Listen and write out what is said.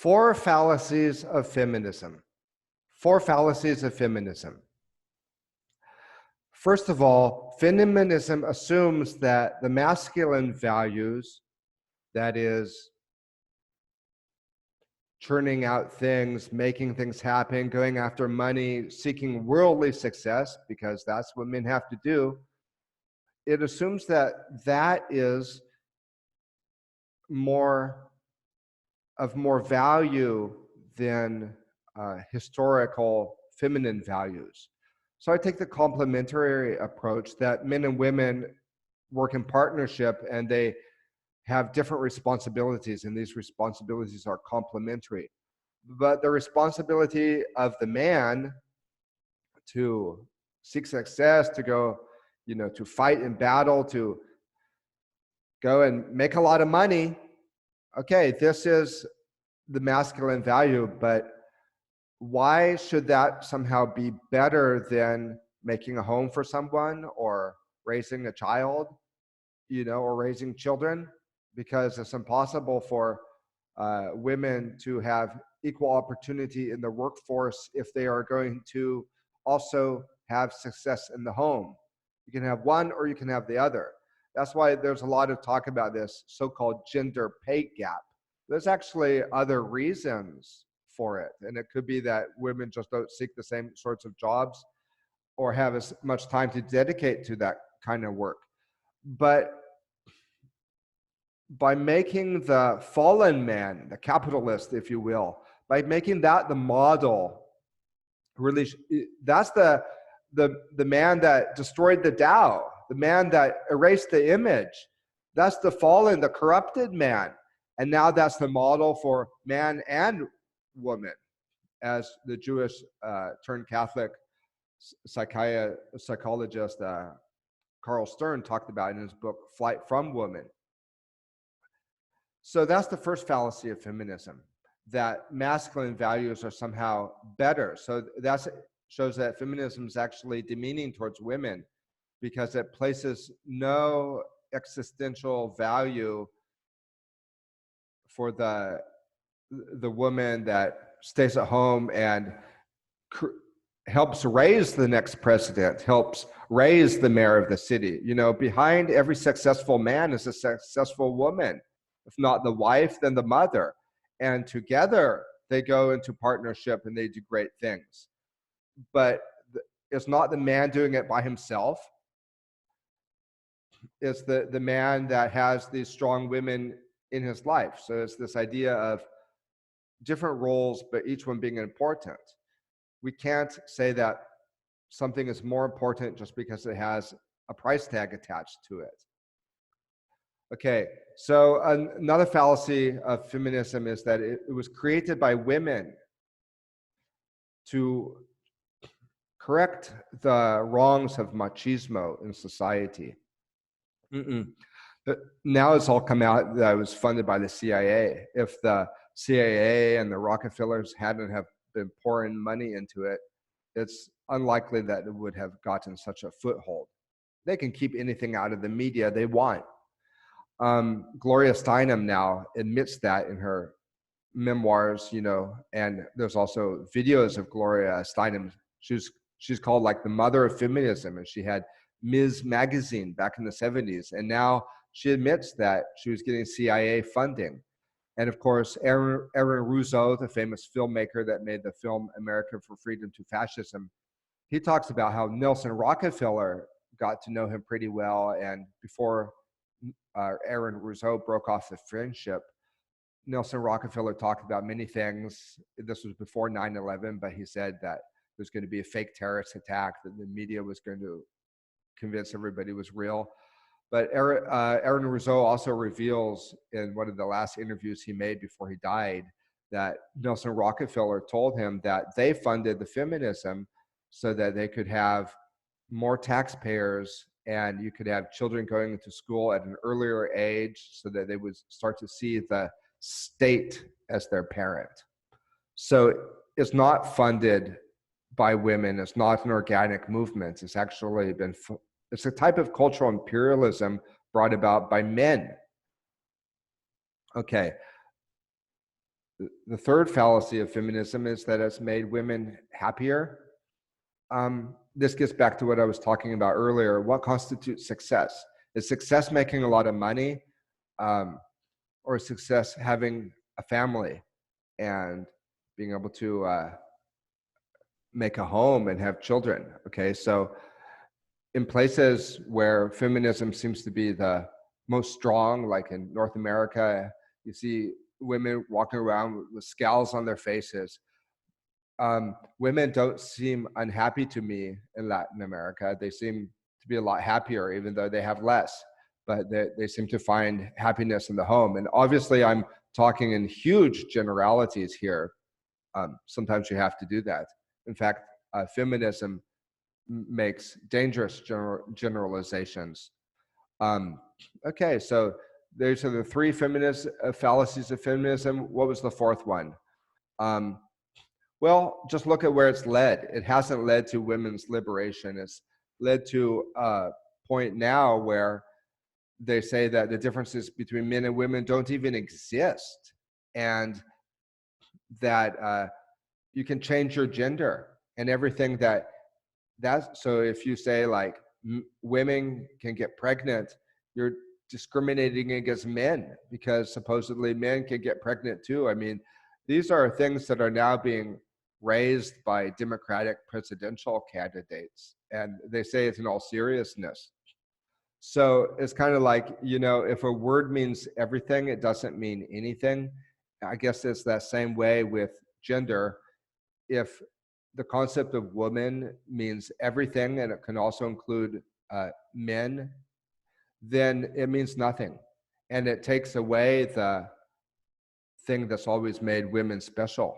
Four fallacies of feminism. Four fallacies of feminism. First of all, feminism assumes that the masculine values, that is, churning out things, making things happen, going after money, seeking worldly success, because that's what men have to do, it assumes that that is more value than historical feminine values. So I take the complementary approach that men and women work in partnership and they have different responsibilities, and these responsibilities are complementary. But the responsibility of the man to seek success, to go, to fight in battle, to go and make a lot of money, okay, this is the masculine value, but why should that somehow be better than making a home for someone or raising a child, or raising children? Because it's impossible for women to have equal opportunity in the workforce if they are going to also have success in the home. You can have one or you can have the other. That's why there's a lot of talk about this so-called gender pay gap. There's actually other reasons for it. And it could be that women just don't seek the same sorts of jobs or have as much time to dedicate to that kind of work. But by making the fallen man, the capitalist, if you will, by making that the model, really, that's the man that destroyed the Tao, the man that erased the image. That's the fallen, the corrupted man. And now that's the model for man and woman, as the Jewish turned Catholic psychologist Carl Stern talked about in his book, Flight from Woman. So that's the first fallacy of feminism, that masculine values are somehow better. So that shows that feminism is actually demeaning towards women because it places no existential value for the woman that stays at home and helps raise the next president, helps raise the mayor of the city. Behind every successful man is a successful woman. If not the wife, then the mother. And together they go into partnership and they do great things. But it's not the man doing it by himself. It's the man that has these strong women in his life. So it's this idea of different roles, but each one being important. We can't say that something is more important just because it has a price tag attached to it. Okay, so another fallacy of feminism is that it was created by women to correct the wrongs of machismo in society. But now it's all come out that it was funded by the CIA. If the CIA and the Rockefellers hadn't have been pouring money into it, it's unlikely that it would have gotten such a foothold. They can keep anything out of the media they want. Gloria Steinem now admits that in her memoirs, and there's also videos of Gloria Steinem. She's called like the mother of feminism, and she had Ms. Magazine back in the 70s, and now she admits that she was getting CIA funding. And of course, Aaron Russo, the famous filmmaker that made the film America for Freedom to Fascism, he talks about how Nelson Rockefeller got to know him pretty well, and before Aaron Russo broke off the friendship, Nelson Rockefeller talked about many things. This was before 9/11, but he said that there's going to be a fake terrorist attack, that the media was going to convince everybody was real. But Aaron Russo also reveals in one of the last interviews he made before he died that Nelson Rockefeller told him that they funded the feminism so that they could have more taxpayers and you could have children going into school at an earlier age so that they would start to see the state as their parent. So it's not funded by women. It's not an organic movement. It's actually been, it's a type of cultural imperialism brought about by men. Okay. The third fallacy of feminism is that it's made women happier. This gets back to what I was talking about earlier. What constitutes success? Is success making a lot of money, or is success having a family and being able to make a home and have children? Okay, so in places where feminism seems to be the most strong, like in North America, you see women walking around with scowls on their faces. Women don't seem unhappy to me in Latin America. They seem to be a lot happier, even though they have less, but they seem to find happiness in the home. And obviously I'm talking in huge generalities here. Sometimes you have to do that. In fact, feminism makes dangerous generalizations. Okay, so those are the three feminist fallacies of feminism. What was the fourth one? Well, just look at where it's led. It hasn't led to women's liberation. It's led to a point now where they say that the differences between men and women don't even exist, and that you can change your gender and everything so if you say like women can get pregnant, you're discriminating against men because supposedly men can get pregnant too. I mean, these are things that are now being raised by Democratic presidential candidates, and they say it in all seriousness. So it's kind of like, if a word means everything, it doesn't mean anything. I guess it's that same way with gender. If the concept of woman means everything and it can also include men, then it means nothing. And it takes away the thing that's always made women special.